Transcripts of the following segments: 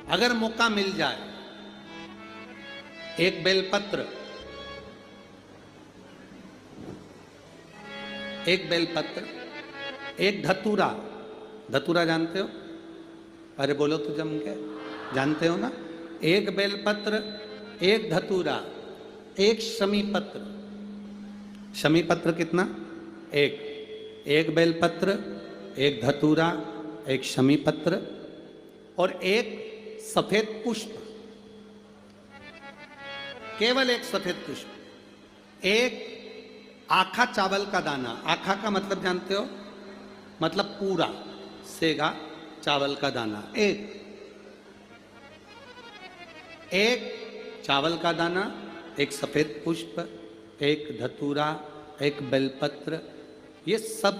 अगर मौका मिल जाए, एक बेलपत्र, एक बेलपत्र, एक धतूरा, धतूरा जानते हो? अरे बोलो तो जम के, जानते हो ना? एक बेलपत्र, एक धतूरा, एक शमी पत्र। शमी पत्र कितना? एक। एक बेलपत्र, एक धतूरा, एक शमी पत्र और एक सफेद पुष्प, केवल एक सफेद पुष्प। एक आखा चावल का दाना, आखा का मतलब जानते हो? मतलब पूरा सेगा चावल का दाना। एक चावल का दाना, एक सफेद पुष्प, एक धतूरा, एक बेलपत्र, ये सब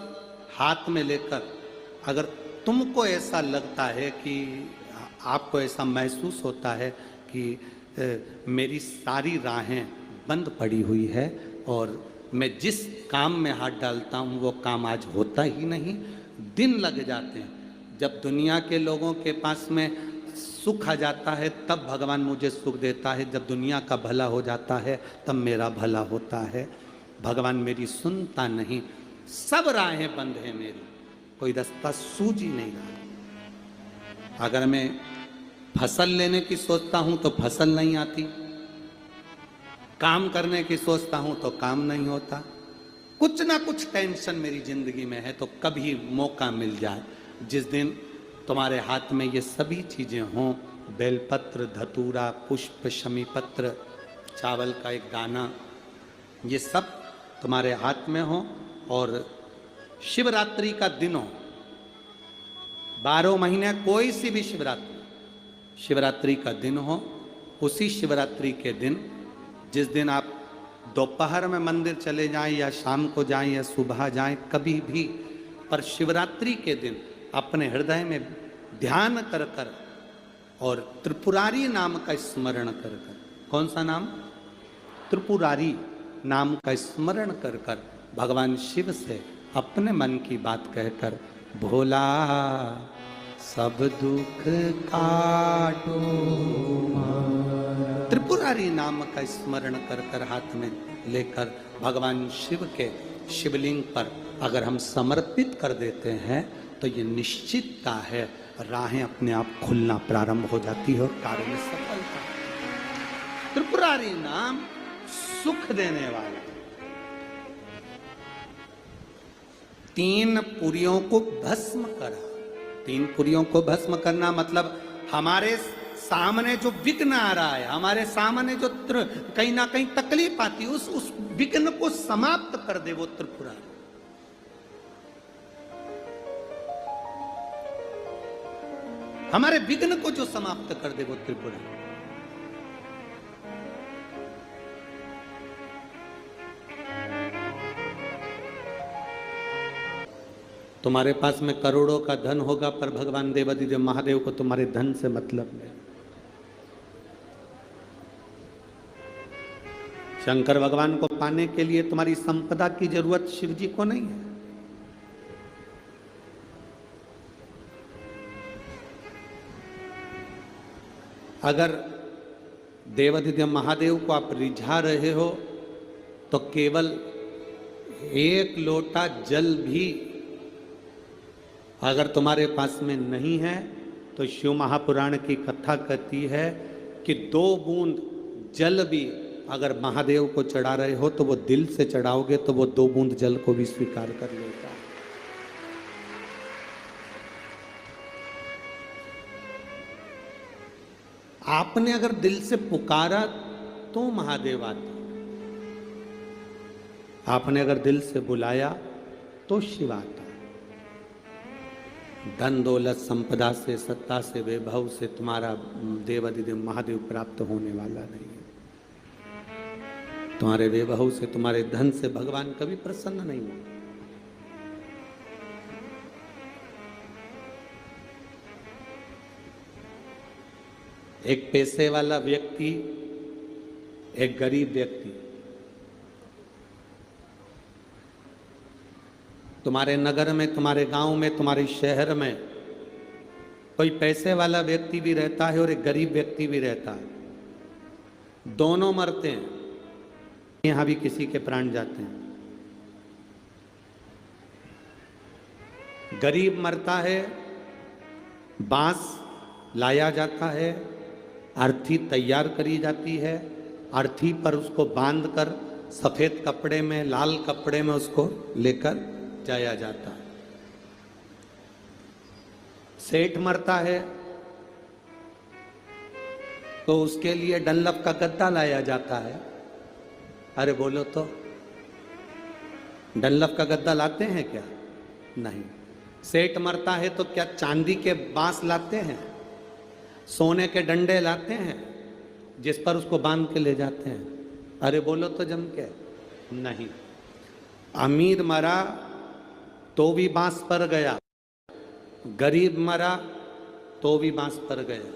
हाथ में लेकर अगर तुमको ऐसा लगता है कि आपको ऐसा महसूस होता है कि मेरी सारी राहें बंद पड़ी हुई है और मैं जिस काम में हाथ डालता हूँ वो काम आज होता ही नहीं, दिन लग जाते हैं। जब दुनिया के लोगों के पास में सुख आ जाता है तब भगवान मुझे सुख देता है, जब दुनिया का भला हो जाता है तब मेरा भला होता है। भगवान मेरी सुनता नहीं, सब राहें बंद हैं मेरी, कोई रास्ता सूझ ही नहीं रहा। अगर मैं फसल लेने की सोचता हूं तो फसल नहीं आती, काम करने की सोचता हूं तो काम नहीं होता। कुछ ना कुछ टेंशन मेरी जिंदगी में है। तो कभी मौका मिल जाए, जिस दिन तुम्हारे हाथ में ये सभी चीजें हों, बेलपत्र, धतूरा, पुष्प, शमी पत्र, चावल का एक दाना, ये सब तुम्हारे हाथ में हो और शिवरात्रि का दिन हो, 12 महीने कोई सी भी शिवरात्रि, शिवरात्रि का दिन हो, उसी शिवरात्रि के दिन, जिस दिन आप दोपहर में मंदिर चले जाएं या शाम को जाएं या सुबह जाएं, कभी भी, पर शिवरात्रि के दिन अपने हृदय में ध्यान कर कर और त्रिपुरारी नाम का स्मरण कर कर, कौन सा नाम? त्रिपुरारी नाम का स्मरण कर कर भगवान शिव से अपने मन की बात कहकर, भोला सब दुख काटो, त्रिपुरारी नाम का स्मरण कर कर हाथ में लेकर भगवान शिव के शिवलिंग पर अगर हम समर्पित कर देते हैं तो ये निश्चितता है राहें अपने आप खुलना प्रारंभ हो जाती है और कार्य में सफलता। त्रिपुरारी नाम सुख देने वाला। 3 पुरियों को भस्म करा। 3 पुरियों को भस्म करना मतलब हमारे सामने जो विघ्न आ रहा है, हमारे सामने जो कहीं ना कहीं तकलीफ आती है, उस विघ्न को समाप्त कर दे वो त्रिपुरारी। हमारे विघ्न को जो समाप्त कर दे वो त्रिपुरारी। तुम्हारे पास में करोड़ों का धन होगा पर भगवान देवाधिदेव महादेव को तुम्हारे धन से मतलब नहीं। शंकर भगवान को पाने के लिए तुम्हारी संपदा की जरूरत शिव जी को नहीं है। अगर देवाधिदेव महादेव को आप रिझा रहे हो तो केवल 1 लोटा जल भी अगर तुम्हारे पास में नहीं है तो शिव महापुराण की कथा कहती है कि 2 बूंद जल भी अगर महादेव को चढ़ा रहे हो तो वो दिल से चढ़ाओगे तो वो 2 बूंद जल को भी स्वीकार कर लेगा। आपने अगर दिल से पुकारा तो महादेव आते, आपने अगर दिल से बुलाया तो शिव आता। धन दौलत संपदा से, सत्ता से, वैभव से तुम्हारा देवाधिदेव महादेव प्राप्त होने वाला नहीं है। तुम्हारे वैभव से, तुम्हारे धन से भगवान कभी प्रसन्न नहीं होगा। एक पैसे वाला व्यक्ति, एक गरीब व्यक्ति, तुम्हारे नगर में, तुम्हारे गांव में, तुम्हारे शहर में कोई पैसे वाला व्यक्ति भी रहता है और एक गरीब व्यक्ति भी रहता है, दोनों मरते हैं। यहां भी किसी के प्राण जाते हैं। गरीब मरता है, बांस लाया जाता है, अर्थी तैयार करी जाती है, अर्थी पर उसको बांधकर सफेद कपड़े में, लाल कपड़े में उसको लेकर जाया जाता है। सेठ मरता है तो उसके लिए डनलप का गद्दा लाया जाता है। अरे बोलो तो, डनलप का गद्दा लाते हैं क्या? नहीं। सेठ मरता है तो क्या चांदी के बांस लाते हैं, सोने के डंडे लाते हैं जिस पर उसको बांध के ले जाते हैं? अरे बोलो तो जम के, नहीं। अमीर मरा तो भी बांस पर गया, गरीब मरा तो भी बांस पर गया।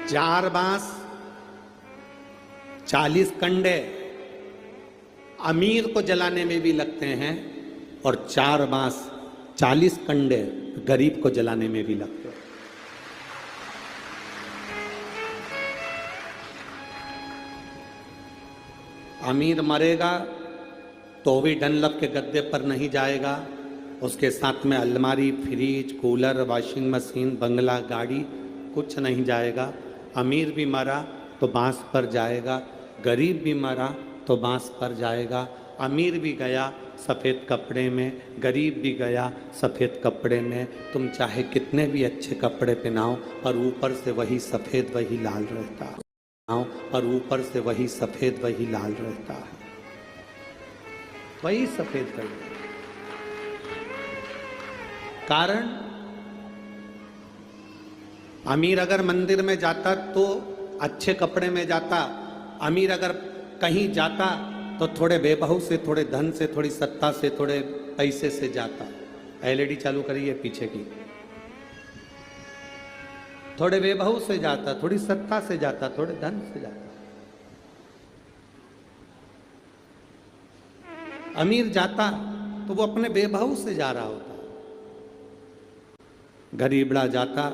चार बांस 40 कंडे अमीर को जलाने में भी लगते हैं और 4 बांस 40 कंडे गरीब को जलाने में भी लगते हैं। अमीर मरेगा तो भी डनलप के गद्दे पर नहीं जाएगा, उसके साथ में अलमारी, फ्रिज, कूलर, वॉशिंग मशीन, बंगला, गाड़ी कुछ नहीं जाएगा। अमीर भी मरा तो बांस पर जाएगा, गरीब भी मरा तो बांस पर जाएगा। अमीर भी गया सफ़ेद कपड़े में, गरीब भी गया सफ़ेद कपड़े में। तुम चाहे कितने भी अच्छे कपड़े पहनाओ और ऊपर से वही सफ़ेद वही लाल रहता है, और ऊपर से वही सफ़ेद वही लाल रहता है, वही सफ़ेद वही। कारण अमीर अगर मंदिर में जाता तो अच्छे कपड़े में जाता, अमीर अगर कहीं जाता तो थोड़े बेबहू से, थोड़े धन से, थोड़ी सत्ता से, थोड़े पैसे से जाता। एलईडी चालू करिए पीछे की। थोड़े बेबहू से जाता, थोड़ी सत्ता से जाता, थोड़े धन से जाता। अमीर जाता तो वो अपने बेबहू से जा रहा होता, गरीबड़ा जाता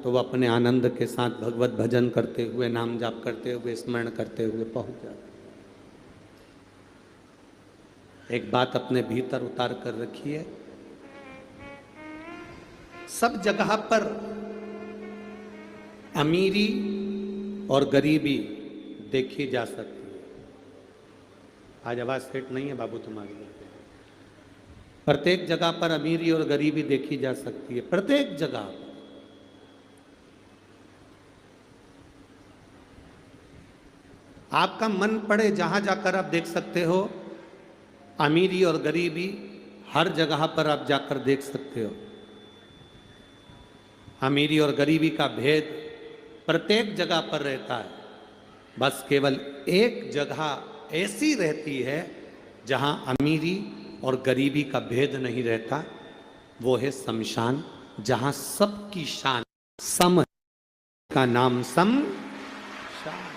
तो वह अपने आनंद के साथ भगवत भजन करते हुए, नाम जाप करते हुए, स्मरण करते हुए पहुंच जाता। एक बात अपने भीतर उतार कर रखिए, सब जगह पर अमीरी और गरीबी देखी जा सकती है। आज आवाज सेट नहीं है बाबू तुम्हारी। प्रत्येक जगह पर अमीरी और गरीबी देखी जा सकती है, प्रत्येक जगह। आपका मन पड़े जहां जाकर आप देख सकते हो, अमीरी और गरीबी हर जगह पर आप जाकर देख सकते हो। अमीरी और गरीबी का भेद प्रत्येक जगह पर रहता है, बस केवल एक जगह ऐसी रहती है जहां अमीरी और गरीबी का भेद नहीं रहता, वो है शमशान, जहां सबकी शान सम का नाम शमशान।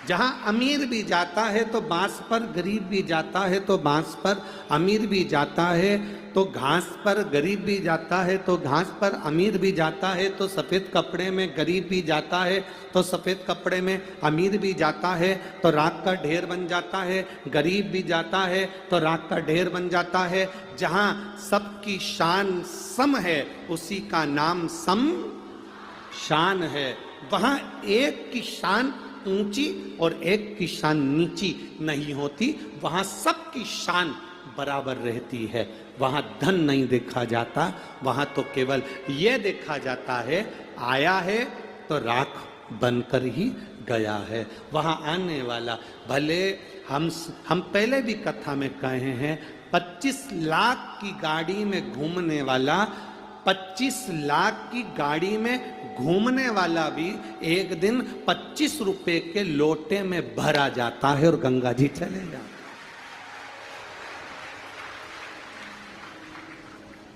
जहां अमीर भी जाता है तो बांस पर, गरीब भी जाता है तो बांस पर, अमीर भी जाता है तो घास पर, गरीब भी जाता है तो घास पर, अमीर भी जाता है तो सफ़ेद कपड़े में, गरीब भी जाता है तो सफ़ेद कपड़े में, अमीर भी जाता है तो राख का ढेर बन जाता है, गरीब भी जाता है तो राख का ढेर बन जाता है। जहां सबकी शान सम है उसी का नाम शमशान है। वहां एक की शान ऊंची और एक की शान नीची नहीं होती, वहां सबकी शान बराबर रहती है। वहां धन नहीं देखा जाता, वहां तो केवल ये देखा जाता है आया है तो राख बनकर ही गया है। वहां आने वाला, भले हम पहले भी कथा में कहे हैं, 25 लाख की गाड़ी में घूमने वाला, 25 लाख की गाड़ी में घूमने वाला भी एक दिन 25 रुपए के लोटे में भरा जाता है और गंगा जी चले जाते।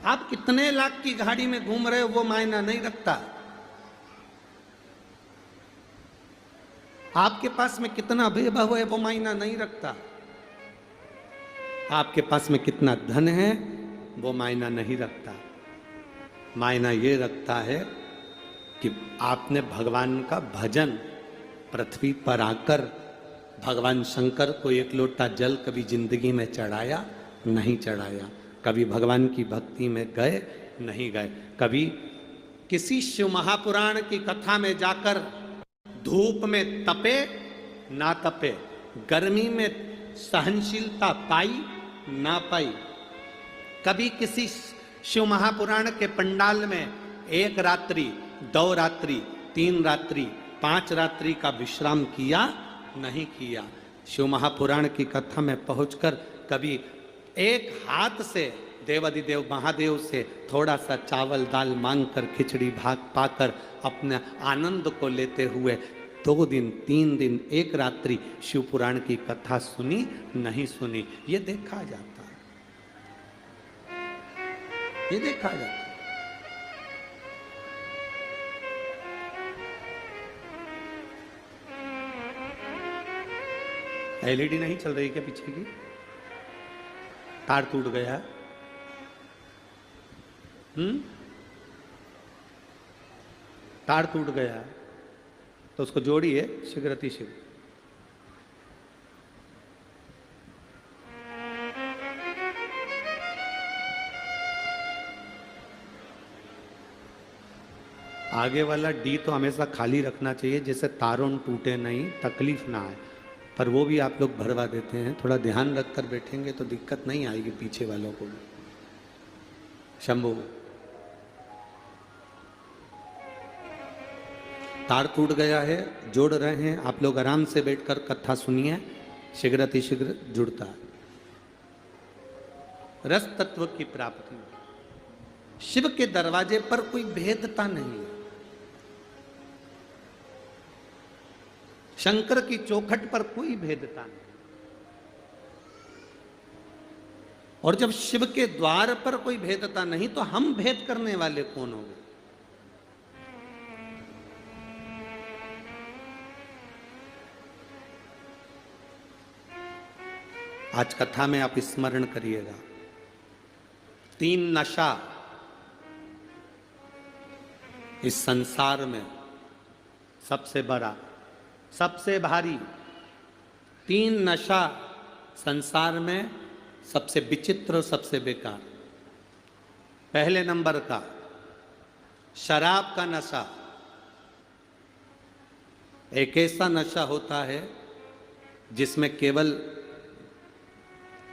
आप आप कितने लाख की गाड़ी में घूम रहे हो वो मायना नहीं रखता। आपके पास में कितना वैभव है वो मायना नहीं रखता। आपके पास में कितना धन है वो मायना नहीं रखता। मायना ये रखता है कि आपने भगवान का भजन पृथ्वी पर आकर भगवान शंकर को एक लोटा जल कभी जिंदगी में चढ़ाया नहीं चढ़ाया, कभी भगवान की भक्ति में गए नहीं गए, कभी किसी शिव महापुराण की कथा में जाकर धूप में तपे ना तपे, गर्मी में सहनशीलता पाई ना पाई, कभी किसी शिव महापुराण के पंडाल में 1 रात्रि 2 रात्रि 3 रात्रि 5 रात्रि का विश्राम किया नहीं किया। शिव महापुराण की कथा में पहुंचकर कभी एक हाथ से देवाधिदेव महादेव से थोड़ा सा चावल दाल मांगकर खिचड़ी भाग पाकर अपने आनंद को लेते हुए 2 दिन 3 दिन 1 रात्रि शिव पुराण की कथा सुनी नहीं सुनी, ये देखा जाता है, ये देखा जाता है। एलईडी नहीं चल रही क्या पीछे की? तार टूट गया। तार टूट गया तो उसको जोड़िए शीघ्र शीघ्र। आगे वाला डी तो हमेशा खाली रखना चाहिए जिससे तारों टूटे नहीं, तकलीफ ना आए, पर वो भी आप लोग भरवा देते हैं। थोड़ा ध्यान रखकर बैठेंगे तो दिक्कत नहीं आएगी पीछे वालों को भी। शंभू, तार टूट गया है, जोड़ रहे हैं आप लोग, आराम से बैठकर कथा सुनिए, शीघ्र जुड़ता है। रस तत्व की प्राप्ति, शिव के दरवाजे पर कोई भेदता नहीं है। शंकर की चौखट पर कोई भेदता नहीं। और जब शिव के द्वार पर कोई भेदता नहीं तो हम भेद करने वाले कौन होंगे? आज कथा में आप स्मरण करिएगा, 3 नशा इस संसार में सबसे बड़ा, सबसे भारी 3 नशा संसार में सबसे विचित्र और सबसे बेकार। पहले नंबर का शराब का नशा। एक ऐसा नशा होता है जिसमें केवल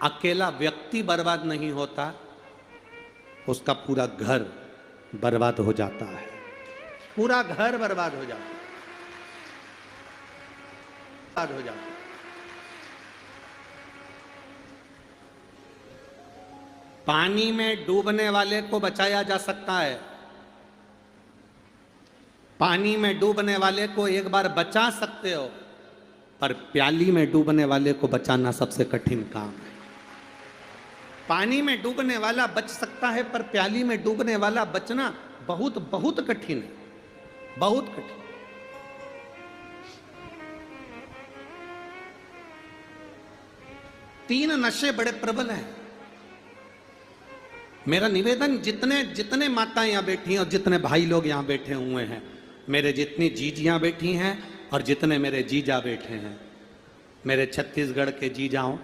अकेला व्यक्ति बर्बाद नहीं होता, उसका पूरा घर बर्बाद हो जाता है, पूरा घर बर्बाद हो जाता है, बर्बाद हो जाता है। पानी में डूबने वाले को बचाया जा सकता है, पानी में डूबने वाले को एक बार बचा सकते हो, पर प्याली में डूबने वाले को बचाना सबसे कठिन काम है। पानी में डूबने वाला बच सकता है, पर प्याली में डूबने वाला बचना बहुत बहुत कठिन है, बहुत कठिन। तीन नशे बड़े प्रबल हैं। मेरा निवेदन, जितने जितने माताएं यहां बैठी हैं और जितने भाई लोग यहां बैठे हुए हैं, मेरे जितनी जीजियां बैठी हैं और जितने मेरे जीजा बैठे हैं, मेरे छत्तीसगढ़ के जीजाओं,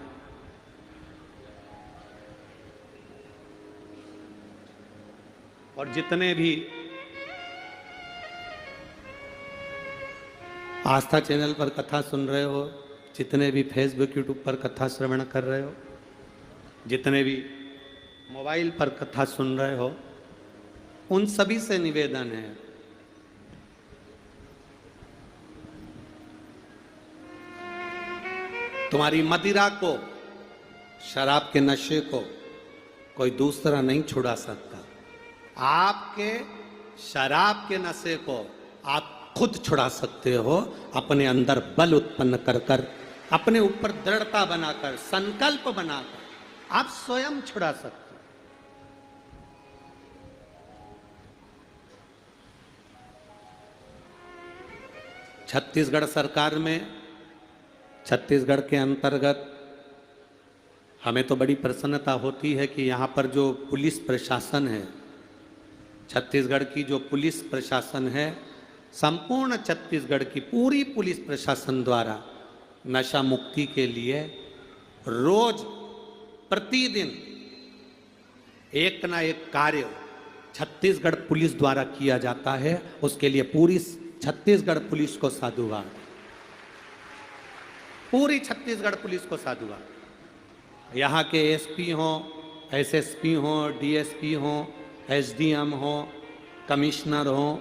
और जितने भी आस्था चैनल पर कथा सुन रहे हो, जितने भी फेसबुक यूट्यूब पर कथा श्रवण कर रहे हो, जितने भी मोबाइल पर कथा सुन रहे हो, उन सभी से निवेदन है, तुम्हारी मदिरा को, शराब के नशे को कोई दूसरा नहीं छुड़ा सकता। आपके शराब के नशे को आप खुद छुड़ा सकते हो, अपने अंदर बल उत्पन्न कर कर, अपने ऊपर दृढ़ता बनाकर, संकल्प बनाकर आप स्वयं छुड़ा सकते हो। छत्तीसगढ़ सरकार में, छत्तीसगढ़ के अंतर्गत हमें तो बड़ी प्रसन्नता होती है कि यहाँ पर जो पुलिस प्रशासन है, छत्तीसगढ़ की जो पुलिस प्रशासन है, संपूर्ण छत्तीसगढ़ की पूरी पुलिस प्रशासन द्वारा नशा मुक्ति के लिए रोज प्रतिदिन एक ना एक कार्य छत्तीसगढ़ पुलिस द्वारा किया जाता है। उसके लिए पूरी छत्तीसगढ़ पुलिस को साधुवाद, पूरी छत्तीसगढ़ पुलिस को साधुवाद। यहाँ के एसपी हों, एसएसपी हों, डीएसपी हों, एसडीएम हों, कमिश्नर हों,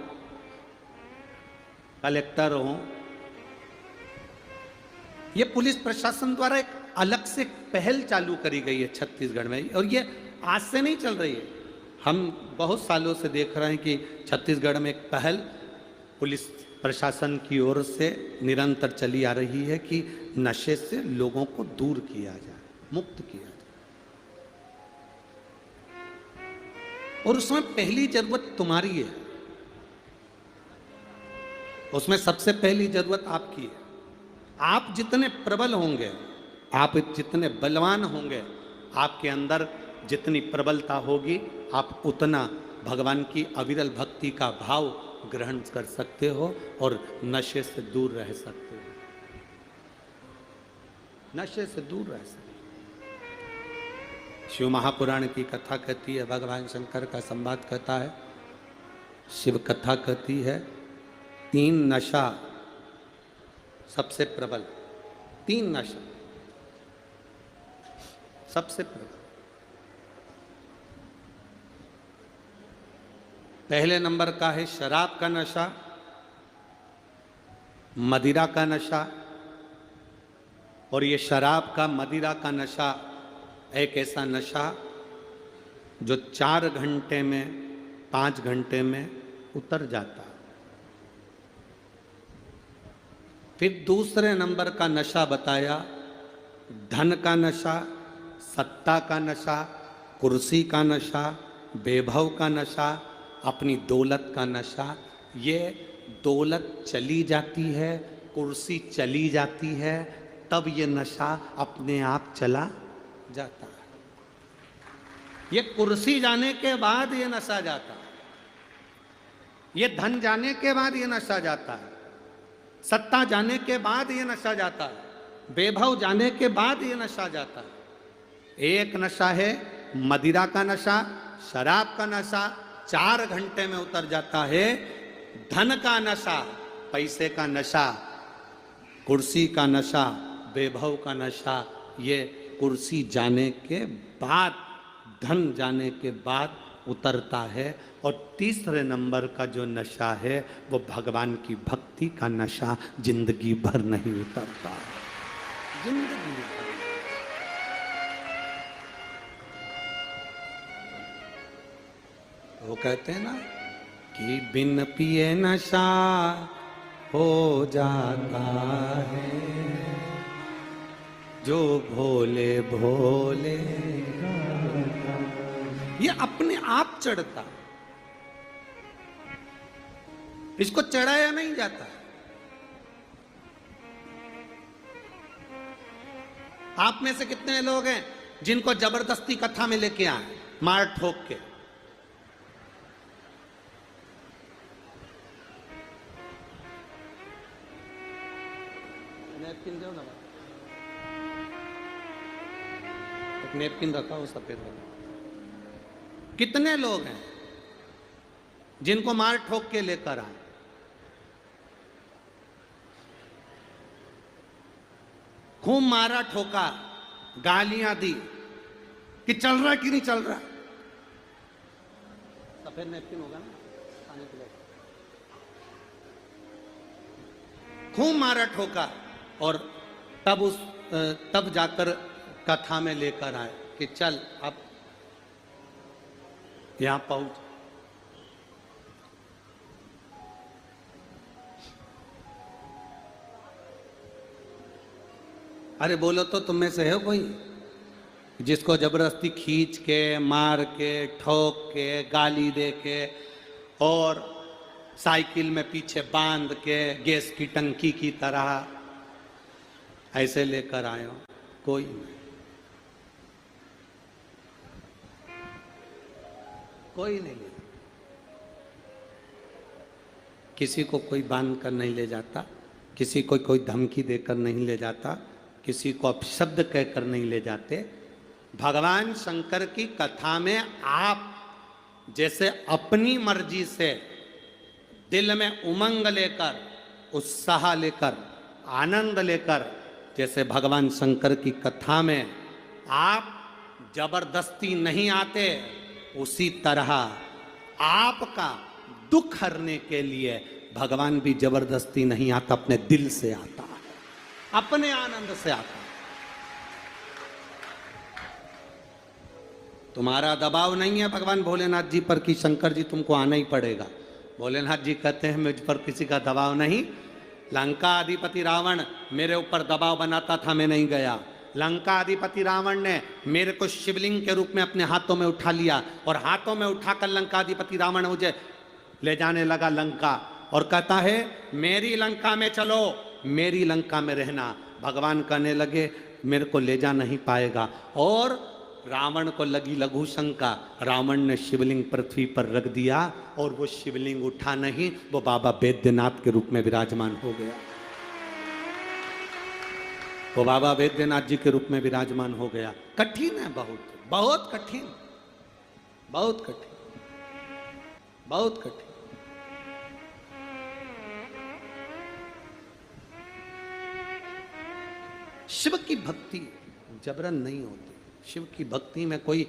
कलेक्टर हों, ये पुलिस प्रशासन द्वारा एक अलग से पहल चालू करी गई है छत्तीसगढ़ में। और ये आज से नहीं चल रही है, हम बहुत सालों से देख रहे हैं कि छत्तीसगढ़ में एक पहल पुलिस प्रशासन की ओर से निरंतर चली आ रही है कि नशे से लोगों को दूर किया जाए, मुक्त किया जाए। और उसमें पहली जरूरत तुम्हारी है, उसमें सबसे पहली जरूरत आपकी है। आप जितने प्रबल होंगे, आप जितने बलवान होंगे, आपके अंदर जितनी प्रबलता होगी, आप उतना भगवान की अविरल भक्ति का भाव ग्रहण कर सकते हो और नशे से दूर रह सकते हो, नशे से दूर रह सकते हो। शिव महापुराण की कथा कहती है, भगवान शंकर का संवाद कहता है, शिव कथा कहती है, 3 नशा सबसे प्रबल, 3 नशा सबसे प्रबल। पहले नंबर का है शराब का नशा, मदिरा का नशा। और ये शराब का, मदिरा का नशा एक ऐसा नशा जो 4 घंटे में, 5 घंटे में उतर जाता है। फिर दूसरे नंबर का नशा बताया धन का नशा, सत्ता का नशा, कुर्सी का नशा, वैभव का नशा, अपनी दौलत का नशा। ये दौलत चली जाती है, कुर्सी चली जाती है, तब ये नशा अपने आप चला जाता है। ये कुर्सी जाने के बाद ये नशा जाता है, ये धन जाने के बाद ये नशा जाता है, सत्ता जाने के बाद ये नशा जाता है, वैभव जाने के बाद ये नशा जाता है। एक नशा है मदिरा का नशा, शराब का नशा, 4 घंटे में उतर जाता है। धन का नशा, पैसे का नशा, कुर्सी का नशा, वैभव का नशा, ये कुर्सी जाने के बाद, धन जाने के बाद उतरता है। और तीसरे नंबर का जो नशा है वो भगवान की भक्ति का नशा जिंदगी भर नहीं उतरता, जिंदगी भर। वो कहते हैं ना कि बिन पिए नशा हो जाता है, जो भोले भोले ये अपने आप चढ़ता, इसको चढ़ाया नहीं जाता। आप में से कितने लोग हैं जिनको जबरदस्ती कथा में लेके आए, मार ठोक के? नैपकिन दो ना, एक नैपकिन रखा हो सफेद वाला। कितने लोग हैं जिनको मार ठोक के लेकर आए? खूब मारा ठोका, गालियां दी कि चल रहा कि नहीं चल रहा। सफेद नैपकिन होगा ना, पानी पिलाओ। खूब मारा ठोका और तब जाकर कथा में लेकर आए कि चल अब यहां पहुंच। अरे बोलो तो तुम में से है कोई जिसको जबरदस्ती खींच के, मार के, ठोक के, गाली दे के और साइकिल में पीछे बांध के गैस की टंकी की तरह ऐसे लेकर आए हो? कोई नहीं, कोई नहीं ले, किसी को कोई बांध कर नहीं ले जाता, किसी को कोई धमकी देकर नहीं ले जाता, किसी को अपशब्द कहकर नहीं ले जाते। भगवान शंकर की कथा में आप जैसे अपनी मर्जी से दिल में उमंग लेकर, उत्साह लेकर, आनंद लेकर, जैसे भगवान शंकर की कथा में आप जबरदस्ती नहीं आते, उसी तरह आपका दुख हरने के लिए भगवान भी जबरदस्ती नहीं आता, अपने दिल से आता है, अपने आनंद से आता है। तुम्हारा दबाव नहीं है भगवान भोलेनाथ जी पर कि शंकर जी तुमको आना ही पड़ेगा। भोलेनाथ जी कहते हैं मुझ पर किसी का दबाव नहीं। लंका अधिपति रावण मेरे ऊपर दबाव बनाता था, मैं नहीं गया। लंका अधिपति रावण ने मेरे को शिवलिंग के रूप में अपने हाथों में उठा लिया और हाथों में उठाकर लंका अधिपति रावण मुझे ले जाने लगा लंका और कहता है मेरी लंका में चलो, मेरी लंका में रहना। भगवान कहने लगे मेरे को ले जा नहीं पाएगा और रावण को लगी लघु शंका। रावण ने शिवलिंग पृथ्वी पर रख दिया और वो शिवलिंग उठा नहीं, वो बाबा वैद्यनाथ के रूप में विराजमान हो गया। वो बाबा वैद्यनाथ जी के रूप में विराजमान हो गया। कठिन है, बहुत बहुत कठिन, बहुत कठिन, बहुत कठिन। शिव की भक्ति जबरन नहीं होती, शिव की भक्ति में कोई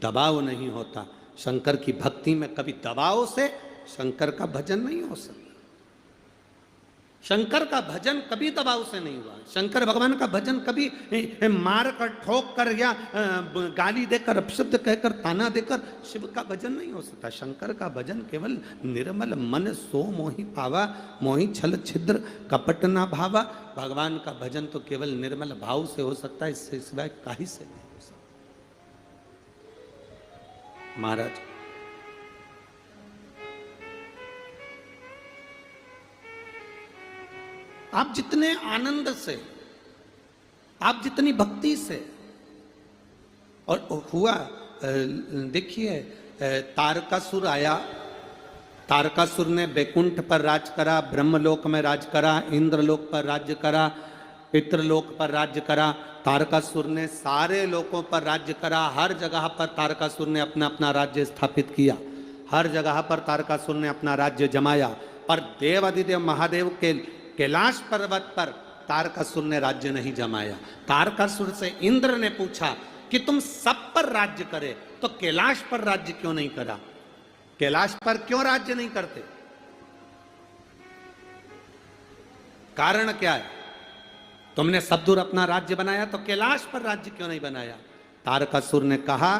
दबाव नहीं होता। शंकर की भक्ति में कभी दबाव से शंकर का भजन नहीं हो सकता। शंकर का भजन कभी दबाव से नहीं हुआ। शंकर भगवान का भजन कभी मार कर, ठोक कर या गाली देकर, अपशब्द कहकर, ताना देकर शिव का भजन नहीं हो सकता। शंकर का भजन केवल निर्मल मन सो मोहि पावा, मोहि छल छिद्र कपट ना भावा। भगवान का भजन तो केवल निर्मल भाव से हो सकता है, इससे सिवाय काहे से नहीं हो सकता। महाराज आप जितने आनंद से, आप जितनी भक्ति से, और हुआ देखिए तारकासुर आया, तारकासुर ने बैकुंठ पर राज करा, ब्रह्मलोक में राज करा, इंद्रलोक पर राज्य करा, पितृलोक पर राज्य करा। तारकासुर ने सारे लोकों पर राज्य करा। हर जगह पर तारकासुर ने अपना अपना राज्य स्थापित किया, हर जगह पर तारकासुर ने अपना राज्य जमाया। पर देवाधिदेव महादेव के कैलाश पर्वत पर तारकासुर ने राज्य नहीं जमाया। तारकासुर से इंद्र ने पूछा कि तुम सब पर राज्य करे तो कैलाश पर राज्य क्यों नहीं करा? कैलाश पर क्यों राज्य नहीं करते? कारण क्या है? तुमने सब दूर अपना राज्य बनाया तो कैलाश पर राज्य क्यों नहीं बनाया? तारकासुर ने कहा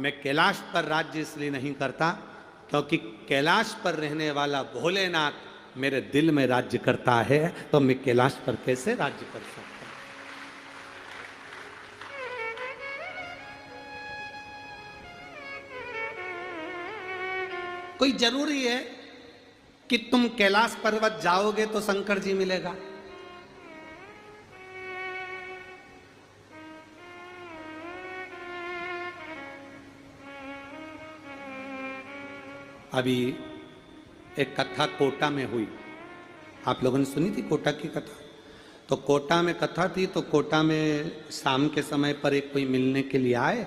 मैं कैलाश पर राज्य इसलिए नहीं करता क्योंकि कैलाश पर रहने वाला भोलेनाथ मेरे दिल में राज्य करता है, तो मैं कैलाश पर कैसे राज्य कर सकता हूं? कोई जरूरी है कि तुम कैलाश पर्वत जाओगे तो शंकर जी मिलेगा? अभी एक कथा कोटा में हुई, आप लोगों ने सुनी थी कोटा की कथा? तो कोटा में कथा थी, तो कोटा में शाम के समय पर एक कोई मिलने के लिए आए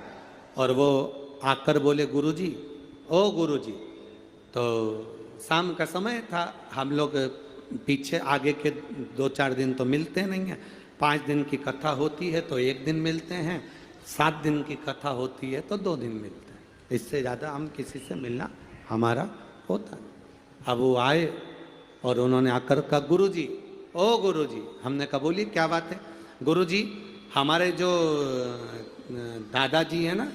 और वो आकर बोले गुरुजी, ओ गुरुजी। तो शाम का समय था, हम लोग पीछे आगे के 2-4 दिन तो मिलते नहीं हैं। 5 दिन की कथा होती है तो 1 दिन मिलते हैं, 7 दिन की कथा होती है तो 2 दिन मिलते हैं, इससे ज़्यादा हम किसी से मिलना हमारा होता नहीं। अब वो आए और उन्होंने आकर कहा गुरुजी, ओ गुरुजी। हमने कहा बोलिए क्या बात है? गुरुजी हमारे जो दादाजी है ना,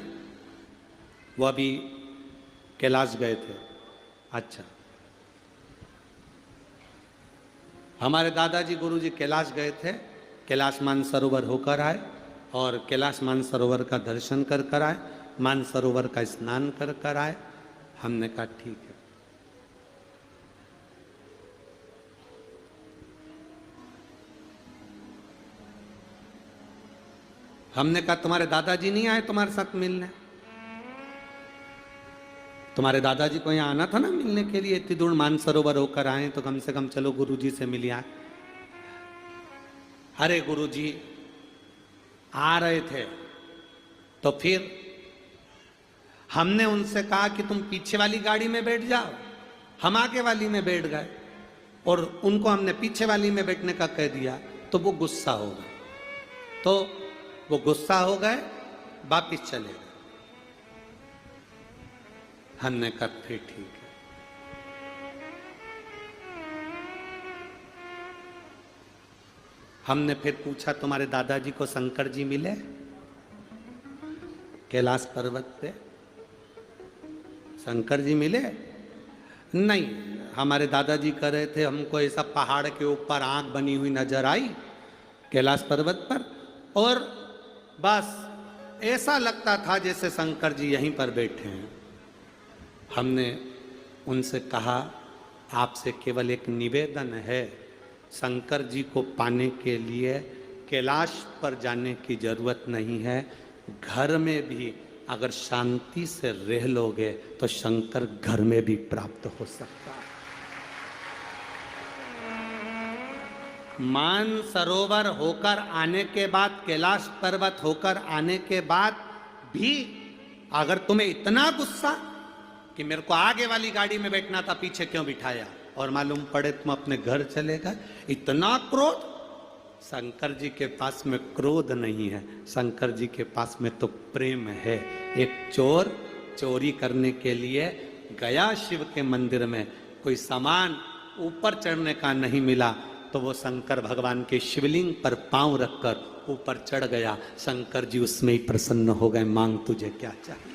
वो अभी कैलाश गए थे। अच्छा, हमारे दादाजी गुरुजी कैलाश गए थे, कैलाश मानसरोवर होकर आए और कैलाश मानसरोवर का दर्शन कर कर आए, मानसरोवर का स्नान कर कर आए। हमने कहा ठीक है। हमने कहा तुम्हारे दादाजी नहीं आए तुम्हारे साथ मिलने? तुम्हारे दादाजी को यहाँ आना था ना मिलने के लिए, इतनी दूर मानसरोवर होकर आए तो कम से कम चलो गुरुजी से मिल आए। अरे गुरुजी आ रहे थे तो फिर हमने उनसे कहा कि तुम पीछे वाली गाड़ी में बैठ जाओ, हम आगे वाली में बैठ गए और उनको हमने पीछे वाली में बैठने का कह दिया तो वो गुस्सा हो गए। तो वो गुस्सा हो गए, वापिस चले गए। हमने कहा फिर ठीक है। हमने फिर पूछा तुम्हारे दादाजी को शंकर जी मिले कैलाश पर्वत पे? शंकर जी मिले? नहीं, हमारे दादाजी कह रहे थे हमको ऐसा पहाड़ के ऊपर आंख बनी हुई नजर आई कैलाश पर्वत पर, और बस ऐसा लगता था जैसे शंकर जी यहीं पर बैठे हैं। हमने उनसे कहा आपसे केवल एक निवेदन है, शंकर जी को पाने के लिए कैलाश पर जाने की जरूरत नहीं है, घर में भी अगर शांति से रह लोगे तो शंकर घर में भी प्राप्त हो सकता है। मानसरोवर होकर आने के बाद, कैलाश पर्वत होकर आने के बाद भी अगर तुम्हें इतना गुस्सा कि मेरे को आगे वाली गाड़ी में बैठना था, पीछे क्यों बिठाया, और मालूम पड़े तुम अपने घर चले गए, इतना क्रोध। शंकर जी के पास में क्रोध नहीं है, शंकर जी के पास में तो प्रेम है। एक चोर चोरी करने के लिए गया शिव के मंदिर में, कोई सामान ऊपर चढ़ने का नहीं मिला तो वो शंकर भगवान के शिवलिंग पर पांव रखकर ऊपर चढ़ गया। शंकर जी उसमें ही प्रसन्न हो गए, मांग तुझे क्या चाहिए।